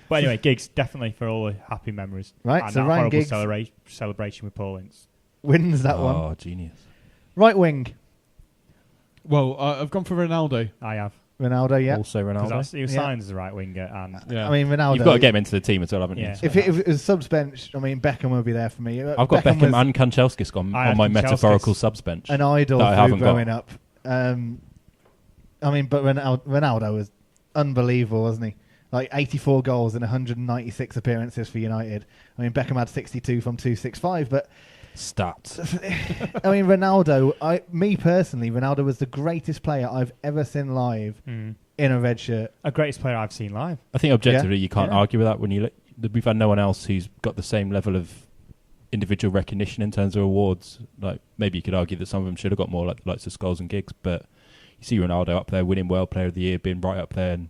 But anyway, Giggs, definitely for all the happy memories. Right, and so that Ryan horrible Giggs celebration with Paul Ince. Wins that one. Oh, genius. Right wing. Well, I've gone for Ronaldo. I have. Ronaldo, yeah. Also Ronaldo. He was signed as the right winger. And I mean, Ronaldo. You've got to get him into the team as well, haven't you? If it was subs bench, I mean, Beckham will be there for me. I've got Beckham and Kanchelskis on my metaphorical subs bench. An idol through growing up. I mean, but Ronaldo was unbelievable, wasn't he? Like 84 goals and 196 appearances for United. I mean, Beckham had 62 from 265, but... Stats. I mean, Ronaldo, me personally, Ronaldo was the greatest player I've ever seen live in a red shirt. A greatest player I've seen live. I think objectively you can't argue with that. When you look, we've had no one else who's got the same level of individual recognition in terms of awards. Like maybe you could argue that some of them should have got more, like the likes of Scholes and Giggs, but you see Ronaldo up there winning World Player of the Year, being right up there, and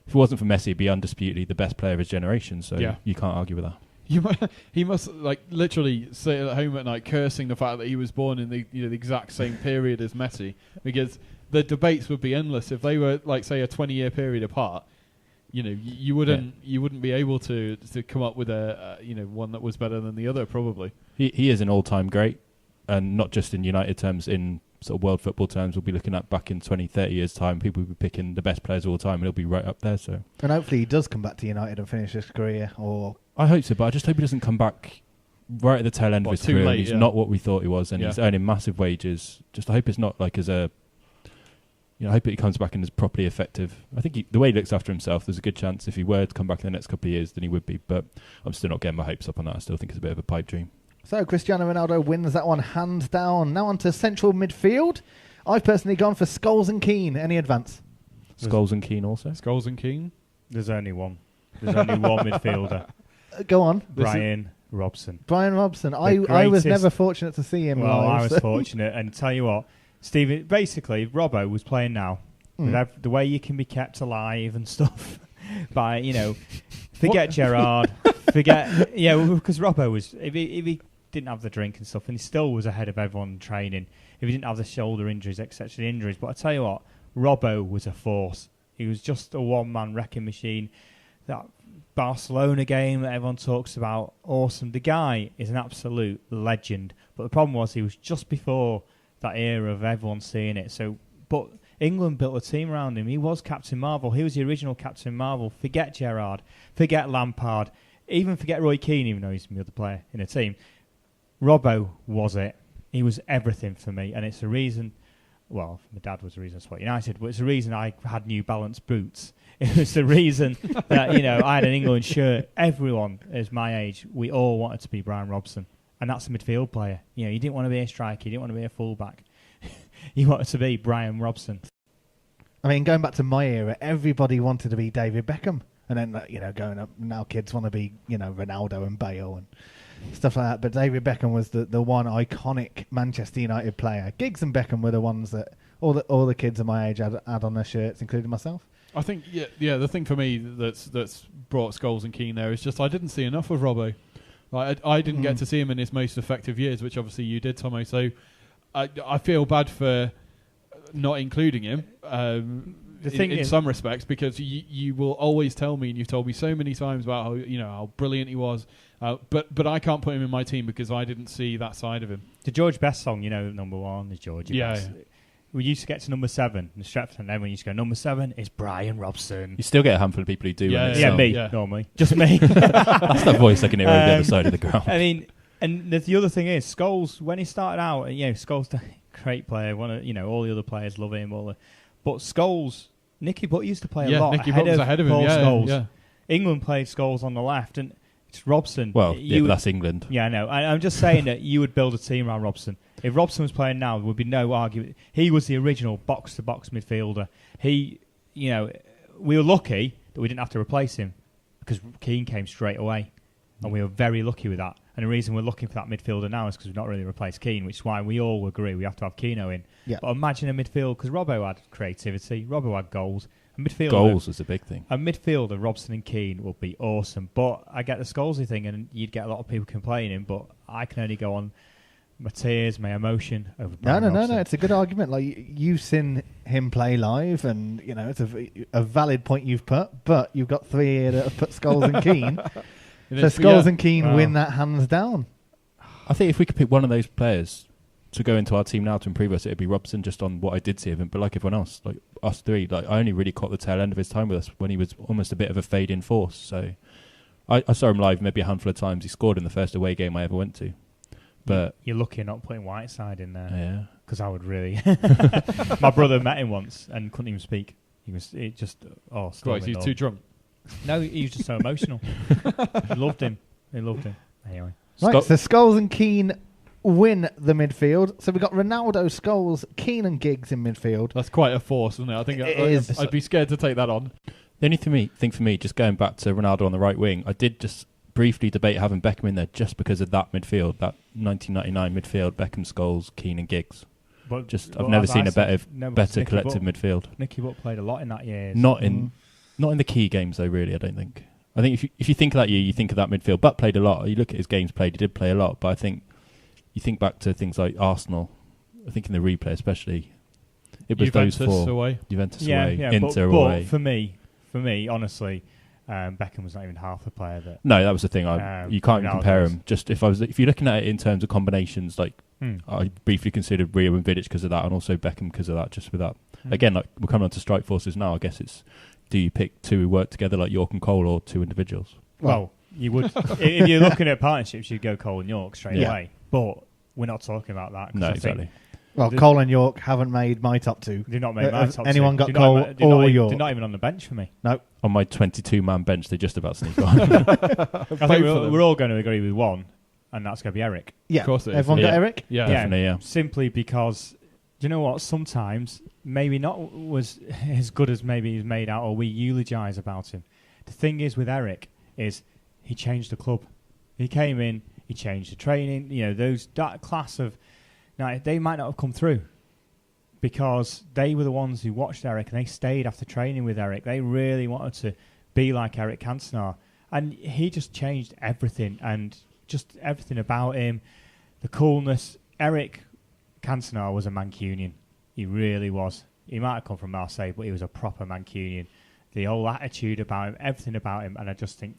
if it wasn't for Messi, he'd be undisputedly the best player of his generation. So you can't argue with that. He must like literally sit at home at night cursing the fact that he was born in the exact same period as Messi, because the debates would be endless if they were like say a 20-year period apart. You wouldn't be able to come up with a one that was better than the other probably. He is an all-time great, and not just in United terms, in sort of world football terms. We'll be looking at back in 20, 30 years time, people will be picking the best players of all time, and he'll be right up there. So, and hopefully he does come back to United and finish his career. Or I hope so, but I just hope he doesn't come back right at the tail end of his career. Late, he's not what we thought he was, and he's earning massive wages. Just I hope it's not like as a. I hope he comes back and is properly effective. I think the way he looks after himself, there's a good chance if he were to come back in the next couple of years, then he would be. But I'm still not getting my hopes up on that. I still think it's a bit of a pipe dream. So Cristiano Ronaldo wins that one hands down. Now on to central midfield. I've personally gone for Scholes and Keane. Any advance? Scholes and Keane also? Scholes and Keane? There's only one. There's only one midfielder. Go on. Bryan Robson. Bryan Robson. I was never fortunate to see him live. I was fortunate. And tell you what, Stephen, basically, Robbo was playing now. With the way you can be kept alive and stuff. By, forget Gerrard. Forget... because Robbo was... If he didn't have the drink and stuff, and he still was ahead of everyone in training. If he didn't have the shoulder injuries, etc. injuries. But I tell you what, Robbo was a force. He was just a one-man wrecking machine. That Barcelona game that everyone talks about, awesome. The guy is an absolute legend. But the problem was he was just before that era of everyone seeing it. But England built a team around him. He was Captain Marvel. He was the original Captain Marvel. Forget Gerrard. Forget Lampard. Even forget Roy Keane, even though he's the other player in a team. Robbo was it. He was everything for me, and it's the reason. Well, my dad was the reason I support United, but it's the reason I had New Balance boots. It was the reason that I had an England shirt. Everyone, as my age, we all wanted to be Bryan Robson, and that's a midfield player. You didn't want to be a striker, you didn't want to be a fullback. You wanted to be Bryan Robson. I mean, going back to my era, everybody wanted to be David Beckham, and then going up now, kids want to be Ronaldo and Bale and stuff like that. But David Beckham was the one iconic Manchester United player. Giggs and Beckham were the ones that all the kids of my age had on their shirts, including myself. I think the thing for me that's brought Scholes and Keane there is just I didn't see enough of Robbo. Like I didn't get to see him in his most effective years, which obviously you did, Tomo. So I feel bad for not including him. In some respects, because you will always tell me, and you've told me so many times about how brilliant he was, but I can't put him in my team because I didn't see that side of him. The George Best song, number one is George Best. We used to get to number 7 in Stretford, and then when you used to go, number 7 is Bryan Robson. You still get a handful of people who do. Normally. Just me. That's that voice I can hear over the other side of the ground. I mean, and the other thing is, Scholes, when he started out, Scholes great player. All the other players love him. But Scholes, Nicky Butt used to play a lot Nicky Butt was ahead of him. Paul Scholes. Yeah. England played Scholes on the left, and it's Robson. Well, but that's England. Yeah, I know. I'm just saying that you would build a team around Robson. If Robson was playing now, there would be no argument. He was the original box-to-box midfielder. We were lucky that we didn't have to replace him because Keane came straight away, and we were very lucky with that. And the reason we're looking for that midfielder now is because we've not really replaced Keane, which is why we all agree we have to have Keano in. Yeah. But imagine a midfield, because Robbo had creativity, Robbo had goals. Goals was a big thing. A midfielder, Robson and Keane, would be awesome. But I get the Scholesy thing, and you'd get a lot of people complaining, but I can only go on my tears, my emotion over Bryan Robson. No. It's a good argument. Like, you've seen him play live, and it's a valid point you've put. But you've got three here that have put Scholes and Keane. So Scholes and Keane win that hands down. I think if we could pick one of those players to go into our team now to improve us, it'd be Robson, just on what I did see of him. But like everyone else, like us three, like I only really caught the tail end of his time with us when he was almost a bit of a fade-in force. So I saw him live maybe a handful of times. He scored in the first away game I ever went to. But you're lucky you're not putting Whiteside in there. Yeah. Because I would really... My brother met him once and couldn't even speak. He's too drunk. No, he was just so emotional. He loved him. Anyway. Right, so Scholes and Keane win the midfield. So we've got Ronaldo, Scholes, Keane and Giggs in midfield. That's quite a force, isn't it? I think it is. I'd be scared to take that on. The only thing for me, just going back to Ronaldo on the right wing, I did just briefly debate having Beckham in there just because of that midfield, that 1999 midfield, Beckham, Scholes, Keane and Giggs. I've never seen a better collective midfield. Nicky Butt played a lot in that year. Not in the key games though, really, I don't think. I think if you think of that year, you think of that midfield. Butt played a lot. You look at his games played, he did play a lot, but I think you think back to things like Arsenal, I think in the replay especially, it was Juventus those four. Away. Juventus away, Inter but away. For me, honestly, Beckham was not even half the player that... No, that was the thing. You can't even compare was. him. Just if you're looking at it in terms of combinations, like I briefly considered Rio and Vidic because of that, and also Beckham because of that. Just with that, again, like we're coming on to strike forces now. I guess it's, do you pick two who work together like York and Cole, or two individuals? Well, you would. If you're looking at partnerships, you'd go Cole and York straight away. But we're not talking about that. No, exactly. Well, Cole and York haven't made my top two. They've not made my top two. Anyone got Cole or York? They're not even on the bench for me. No. On my 22-man bench, they just about sneak on. I think we're all going to agree with one, and that's going to be Eric. Yeah, of course it is. Everyone got Eric? Yeah, definitely. Yeah, simply because, do you know what? Sometimes maybe not was as good as maybe he's made out, or we eulogise about him. The thing is with Eric is he changed the club. He came in, he changed the training. That class of, now they might not have come through, because they were the ones who watched Eric and they stayed after training with Eric. They really wanted to be like Eric Cantona. And he just changed everything, and just everything about him, the coolness. Eric Cantona was a Mancunian. He really was. He might have come from Marseille, but he was a proper Mancunian. The whole attitude about him, everything about him. And I just think,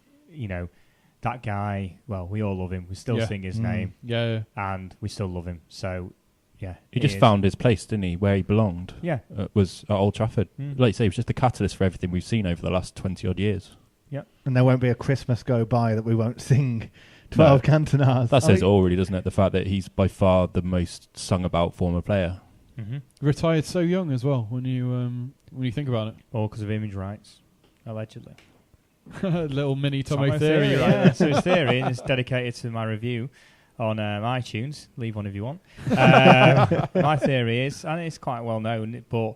that guy, well, we all love him. We still sing his name. Yeah. And we still love him. So... yeah, he just found his place, didn't he? Where he belonged. Yeah, was at Old Trafford. Like you say, he was just the catalyst for everything we've seen over the last 20 odd years. Yeah, and there won't be a Christmas go by that we won't sing 12 Cantonas. That says it all, really, doesn't it? The fact that he's by far the most sung about former player. Retired so young as well. When you think about it, all because of image rights, allegedly. Little mini Tomo theory, right? Yeah, so his theory, and it's dedicated to my review on iTunes. Leave one if you want. My theory is, and it's quite well known, but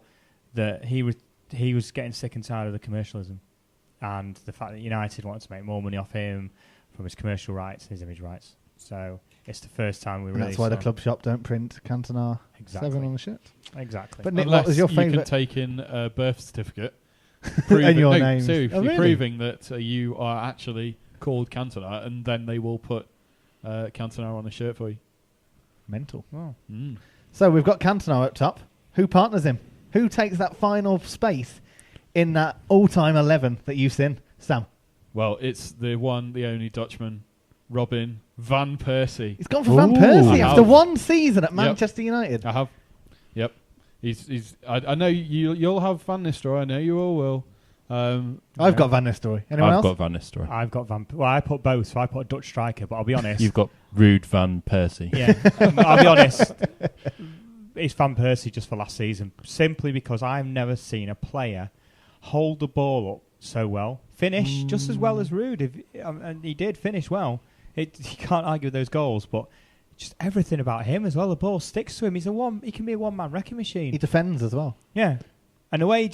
that he was getting sick and tired of the commercialism, and the fact that United wanted to make more money off him from his commercial rights, his image rights. So it's the first time we really. That's why the club shop don't print Cantona 7 on the shirt. Exactly. But Nick, what was your favourite? You can take in a birth certificate and your name. Seriously, really? proving that you are actually called Cantona, and then they will put Cantona on a shirt for you. Mental. Wow. So we've got Cantona up top. Who partners him? Who takes that final space in that all-time 11 that you've seen, Sam? Well, it's the one, the only Dutchman, Robin van Persie. He's gone for Van Persie after one season at Manchester United. I have. Yep. He's. I know you'll have Van Nistelrooy. I know you all will. I've got Van Nistelrooy. Anyone else? I've got Van Nistelrooy. I've got Well, I put both, so I put a Dutch striker, but I'll be honest. You've got Ruud van Persie. Yeah, I'll be honest. it's Van Persie just for last season, simply because I've never seen a player hold the ball up so well, finish just as well as Rude. And he did finish well. You can't argue with those goals, but just everything about him as well. The ball sticks to him. He can be a one-man wrecking machine. He defends as well. Yeah, and the way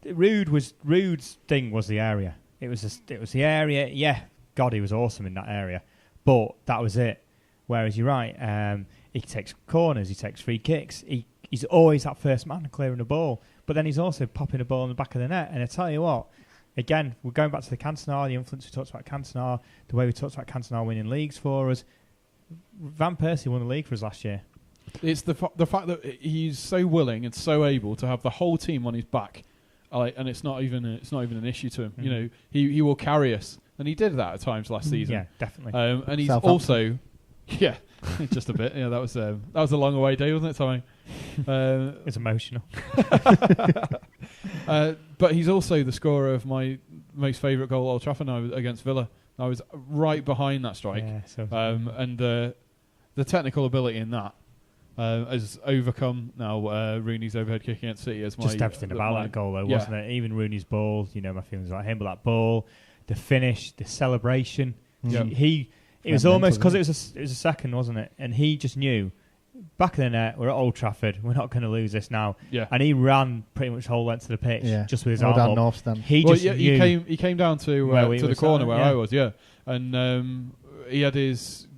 Rude's thing was the area. It was the area. Yeah, God, he was awesome in that area, but that was it. Whereas you're right, he takes corners, he takes free kicks. He's always that first man clearing the ball, but then he's also popping the ball in the back of the net. And I tell you what, again, we're going back to the Cantona, the influence we talked about Cantona, the way we talked about Cantona winning leagues for us. Van Persie won the league for us last year. It's the fact that he's so willing and so able to have the whole team on his back, and it's not even an issue to him. You know, he will carry us, and he did that at times last season. Yeah, definitely. And he's also, yeah, just a bit. Yeah, that was a long away day, wasn't it, Tommy? It's emotional. But he's also the scorer of my most favourite goal at Old Trafford now against Villa. I was right behind that strike, and the technical ability in that has overcome now Rooney's overhead kick against City as my just everything about that goal though, wasn't it? Even Rooney's ball, my feelings about him, but that ball, the finish, the celebration. It was almost because it was a second, wasn't it? And he just knew. Back in the net, we're at Old Trafford. We're not going to lose this now. Yeah. And he ran pretty much the whole length of the pitch just with his arm up. North stand. He came down to the corner where I was, and he had his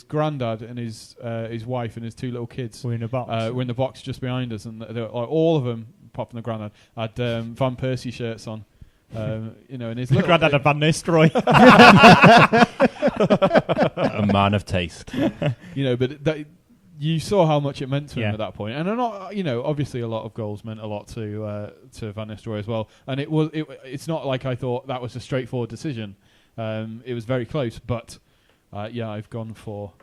granddad and his wife and his two little kids were in the box. Just behind us, and all of them, apart from the granddad, had Van Persie shirts on. And his granddad had Van Nistelrooy. A man of taste. But you saw how much it meant to him at that point, and obviously a lot of goals meant a lot to Van Nistelrooy as well. And it's not like I thought that was a straightforward decision. It was very close, but I've gone for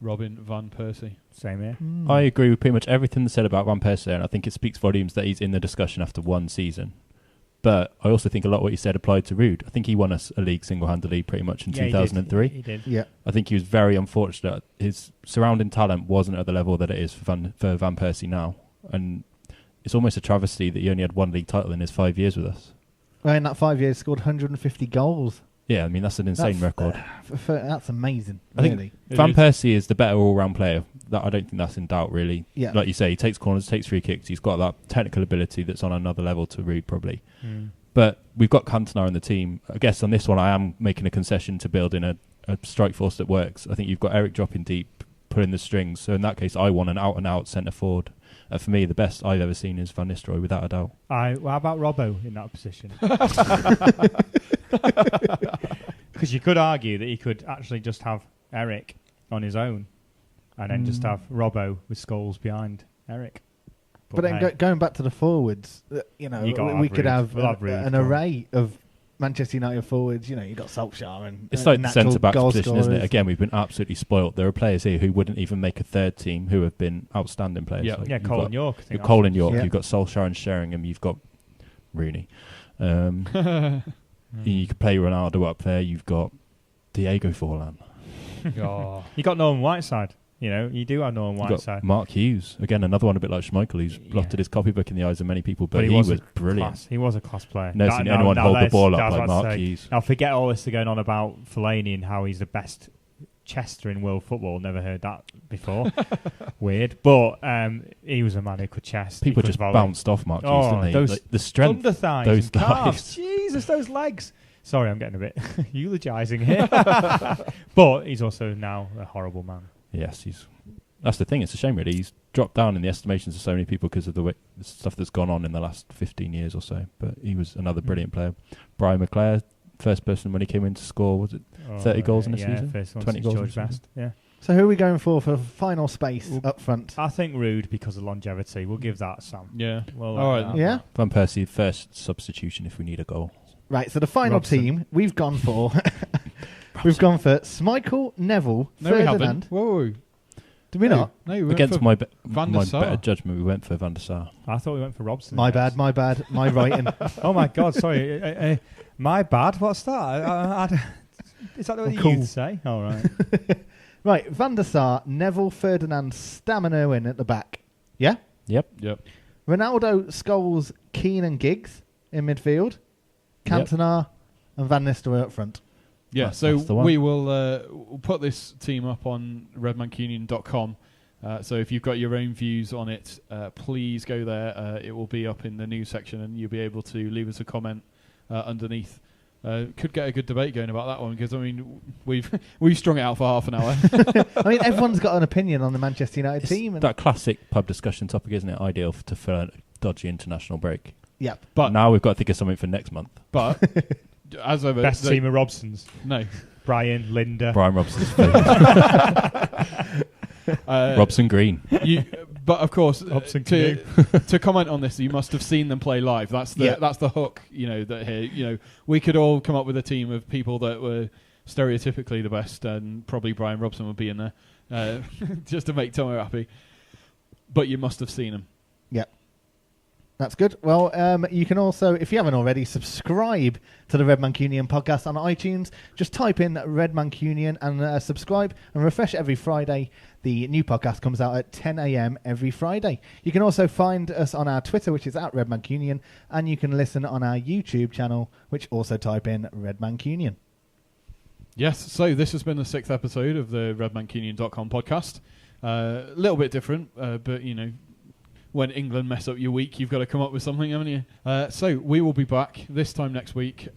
Robin Van Persie. Same here. I agree with pretty much everything that's said about Van Persie, and I think it speaks volumes that he's in the discussion after one season. But I also think a lot of what you said applied to Rude. I think he won us a league single-handedly pretty much in 2003. He did. Yeah. I think he was very unfortunate. His surrounding talent wasn't at the level that it is for Van Persie now. And it's almost a travesty that he only had one league title in his 5 years with us. Well, in that 5 years, scored 150 goals. Yeah, I mean, that's an insane record. That's amazing, I think Van Persie is the better all-round player. I don't think that's in doubt, really. Yeah. Like you say, he takes corners, takes free kicks. He's got that technical ability that's on another level to Rude, probably. But we've got Cantona in the team. I guess on this one, I am making a concession to building a strike force that works. I think you've got Eric dropping deep, pulling the strings. So in that case, I want an out-and-out centre-forward. For me, the best I've ever seen is Van Nistelrooy, without a doubt. How about Robbo in that position? Because you could argue that he could actually just have Eric on his own and then just have Robbo with Scholes behind Eric. But then going back to the forwards, we could have an array of Manchester United forwards. You've got Solskjaer and it's like the centre-back position, scorers. isn't it? Again, we've been absolutely spoilt. There are players here who wouldn't even make a third team who have been outstanding players. Colin York. You've got Colin York. You've got Solskjaer and Sheringham. You've got Rooney. You could play Ronaldo up there. You've got Diego Forlan. You got Norman Whiteside. You do have Norman Whiteside. Mark Hughes, again, another one a bit like Schmeichel, who's blotted his copybook in the eyes of many people, but he was brilliant. He was a class player. Never seen anyone hold the ball up like Mark Hughes. Now, forget all this going on about Fellaini and how he's the best chester in world football. Never heard that before. Weird. But he was a man who could chest. People just bounced off Mark Hughes, didn't they? The strength. Thunder thighs. Those thighs. Jesus, those legs. Sorry, I'm getting a bit eulogising here. But he's also now a horrible man. Yes, that's the thing. It's a shame, really. He's dropped down in the estimations of so many people because of the stuff that's gone on in the last 15 years or so. But he was another brilliant player. Brian McClare, first person when he came in to score, was it 30 goals in a season? First one 20 goals George Best. Yeah. So who are we going for final space up front? I think Rude because of longevity. We'll give that Sam. Yeah. All right. Yeah. Van Persie, first substitution if we need a goal. Right. So the final team we've gone for. We've gone for Schmeichel, Neville, Ferdinand. Whoa. Did we not? No, we went Against for my Van der Sar. better judgment, we went for Van der Sar. I thought we went for Robson. My bad. My writing. Oh my God! Sorry. My bad. What's that? Is that what you used to say? All right. Right. Van der Sar, Neville, Ferdinand, Stam and Irwin at the back. Yeah? Yep. Yep. Ronaldo, Scholes, Keane and Giggs in midfield. Cantona and Van Nistelrooy up front. Yeah, That's so the one. we will we'll put this team up on RedMancunian.com. So if you've got your own views on it, please go there. It will be up in the news section, and you'll be able to leave us a comment underneath. Could get a good debate going about that one, because I mean we've strung it out for half an hour. I mean, everyone's got an opinion on the Manchester United It's team. And that classic pub discussion topic, isn't it? Ideal to fill a dodgy international break. yeah. But Now we've got to think of something for next month. but as ever, Best team of Robsons. No, Brian, Linda. Bryan Robson's Robson Green. But of course, Robson to comment on this, you must have seen them play live. That's the hook. That here, we could all come up with a team of people that were stereotypically the best, and probably Bryan Robson would be in there, just to make Tomo happy. But you must have seen them. Yeah. That's good. Well, you can also, if you haven't already, subscribe to the Red Mancunian podcast on iTunes. Just type in Red Mancunian and subscribe and refresh every Friday. The new podcast comes out at 10 a.m. every Friday. You can also find us on our Twitter, which is at Red Mancunian, and you can listen on our YouTube channel, which also type in Red Mancunian. Yes, so this has been the 6th episode of the RedMancunian.com podcast. A little bit different, but when England mess up your week, you've got to come up with something, haven't you? So we will be back this time next week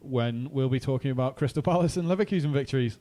when we'll be talking about Crystal Palace and Leverkusen victories.